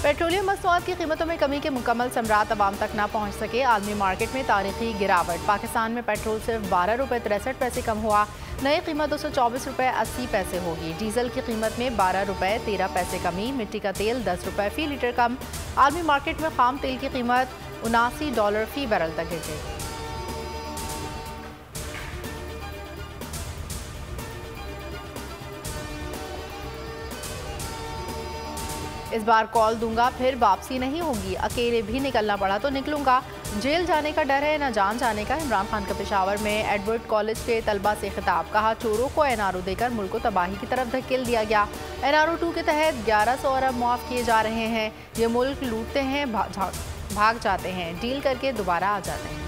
Petroleum मसनूआत की कीमतों में कमी के मुकम्मल समरात अवाम तक ना पहुँच सके। आलमी मार्केट में तारीखी गिरावट। पाकिस्तान में पेट्रोल सिर्फ 12 रुपये 63 पैसे कम हुआ। नई कीमत 224 रुपये 80 पैसे होगी। डीजल की कीमत में 12 रुपये 13 पैसे कमी। मिट्टी का तेल 10 रुपये फी लीटर कम। आलमी मार्केट में खाम तेल की कीमत $79 फी बैरल तक गिर गई। इस बार कॉल दूंगा, फिर वापसी नहीं होगी। अकेले भी निकलना पड़ा तो निकलूंगा। जेल जाने का डर है, न जान जाने का। इमरान खान का पेशावर में एडवर्ड कॉलेज के तलबा से खिताब। कहा, चोरों को NRO देकर मुल्क को तबाही की तरफ धकेल दिया गया। NRO 2 के तहत 1100 अरब मुआफ किए जा रहे हैं। ये मुल्क लूटते हैं, भाग जाते हैं, डील करके दोबारा आ जाते हैं।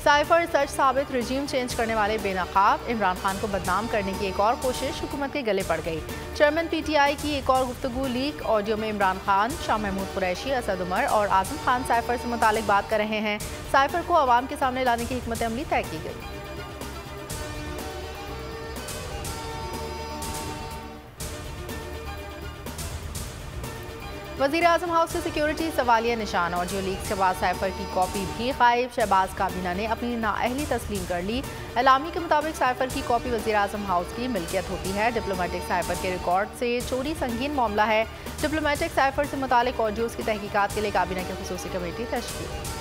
साइफर सच साबित रजीम चेंज करने वाले बेनकाब। इमरान खान को बदनाम करने की एक और कोशिश हुकूमत के गले पड़ गई। चेयरमैन PTI की एक और गुफ्तगू लीक। ऑडियो में इमरान खान, शाह महमूद कुरैशी, असद उमर और आजम खान साइफर से मुतालिक बात कर रहे हैं। साइफर को अवाम के सामने लाने की हिकमत अमली तय की गई। वज़ीर आज़म हाउस की सिक्योरिटी सवालिया निशान। ऑडियो लीक के बाद साइफर की कॉपी भी गायब। शहबाज काबीना ने अपनी नाअहली तस्लीम कर ली। एलामी के मुताबिक साइफर की कॉपी वज़ीर आज़म हाउस की मिल्कियत होती है। डिप्लोमेटिक साइफर के रिकॉर्ड से चोरी संगीन मामला है। डिप्लोमेटिक साइफर से मुतालिक ऑडियोज़ की तहकीकात के लिए काबीना की खुसूसी कमेटी तश्कील।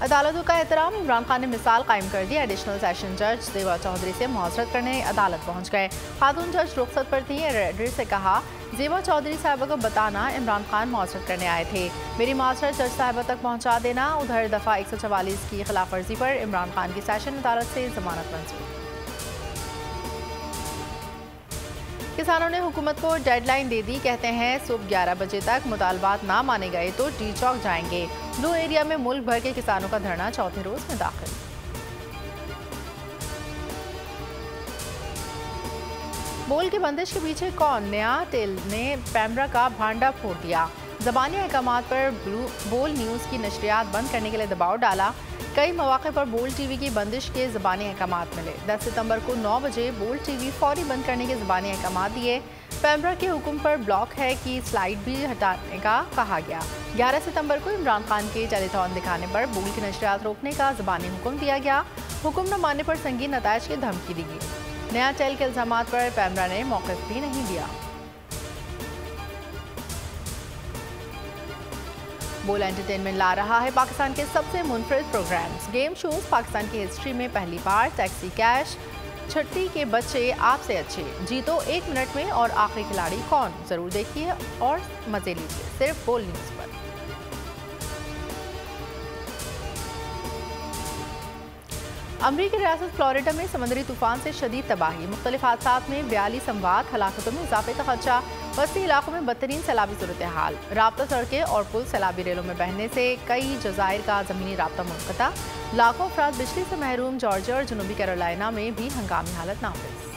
अदालतों का एहतराम। इमरान खान ने मिसाल कायम कर दी। एडिशनल सेशन जज ज़ेबा चौधरी से मुआसरत करने अदालत पहुंच गए। खातून जज रुखसत पर थी। रेडर से कहा, ज़ेबा चौधरी साहिबा को बताना इमरान खान मुआसरत करने आए थे। मेरी मुआसरत जज साहिबा तक पहुंचा देना। उधर दफ़ा 144 की खिलाफ वर्जी पर इमरान खान की सेशन अदालत से जमानत मंजूर। किसानों ने हुकूमत को डेडलाइन दे दी। कहते हैं सुबह 11 बजे तक मुतालबात ना माने गए तो डी चौक जाएंगे। ब्लू एरिया में मुल्क भर के किसानों का धरना चौथे रोज में दाखिल। बोल की बंदिश के पीछे कौन? नया टेल ने पैमरा का भांडा फोड़ दिया। ज़बानी अहकामात पर बोल न्यूज़ की नशरियात बंद करने के लिए दबाव डाला। कई मौके पर बोल TV की बंदिश के ज़बानी अहकामात मिले। 10 सितंबर को 9 बजे बोल TV फौरी बंद करने के ज़बानी अहकामात दिए। पैमरा के हुक्म पर ब्लॉक है कि स्लाइड भी हटाने का कहा गया। 11 सितंबर को इमरान खान के टेलीथॉन दिखाने पर बोल की नशरियात रोकने का ज़बानी हुक्म दिया गया। हुक्म न मानने पर संगीन नतायज की धमकी दी गई। नया टेल के इल्ज़ामात पर पैमरा ने मौक़िफ़ भी नहीं दिया। बोल एंटरटेनमेंट ला रहा है पाकिस्तान के सबसे मुनफरिद प्रोग्राम्स। गेम शोज पाकिस्तान की हिस्ट्री में पहली बार। टैक्सी कैश, छठी के बच्चे आपसे अच्छे, जीतो 1 मिनट में और आखिरी खिलाड़ी कौन। जरूर देखिए और मजे लीजिए सिर्फ बोल न्यूज़ पर। अमरीकी रियासत फ्लोरिडा में समुद्री तूफान से शदीद तबाही। मुख्तलिफ हादसात में 42 अमवात। हलाकतों में इजाफे का खदशा। वसी इलाकों में बदतरीन सैलाबी सूरत हाल। राब्ता सड़कें और पुल सैलाबी रेलों में बहने से कई जज़ायर का ज़मीनी राब्ता मुनक़ता। लाखों अफराद बिजली से महरूम। जॉर्जिया और जनूबी कैरोलिना में भी हंगामी हालत नाफिज।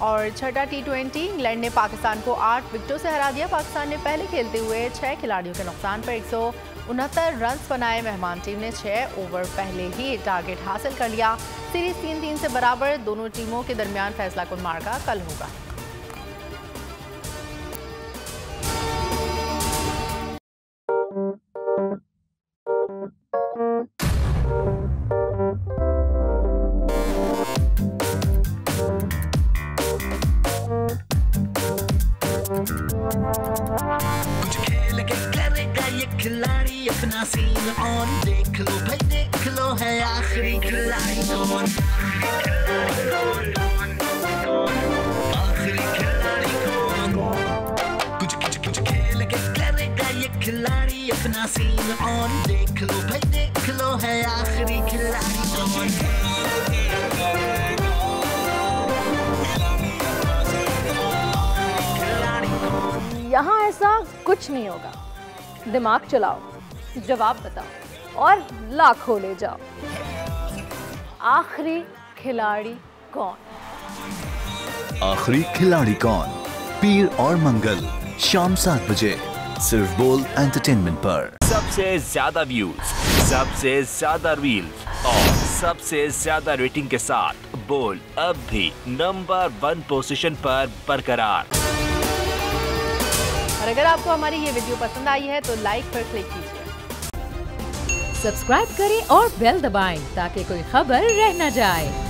और छठा T20 इंग्लैंड ने पाकिस्तान को 8 विकेटों से हरा दिया। पाकिस्तान ने पहले खेलते हुए 6 खिलाड़ियों के नुकसान पर 169 रन बनाए। मेहमान टीम ने 6 ओवर पहले ही टारगेट हासिल कर लिया। सीरीज 3-3 से बराबर। दोनों टीमों के दरमियान फैसला कुन मार्का कल होगा। कुछ खेल के करेगा ये खिलाड़ी अपना सीन ऑन। देख लो भाई देख लो है आखिरी खिलाड़ी कौन। आखिरी खिलाड़ी कौन। कुछ खेल के करेगा ये खिलाड़ी अपना सीन ऑन। देख लो भाई देख लो है आखिरी खिलाड़ी कौन। यहाँ ऐसा कुछ नहीं होगा। दिमाग चलाओ, जवाब बताओ और लाखों ले जाओ। आखिरी खिलाड़ी कौन? आखिरी खिलाड़ी कौन? पीर और मंगल शाम 7 बजे। सिर्फ बोल एंटरटेनमेंट पर। सबसे ज्यादा व्यूज, सबसे ज्यादा रील्स और सबसे ज्यादा रेटिंग के साथ बोल अब भी नंबर 1 पोजीशन पर बरकरार। और अगर आपको हमारी ये वीडियो पसंद आई है तो लाइक पर क्लिक कीजिए, सब्सक्राइब करें और बेल दबाएं ताकि कोई खबर रह न जाए।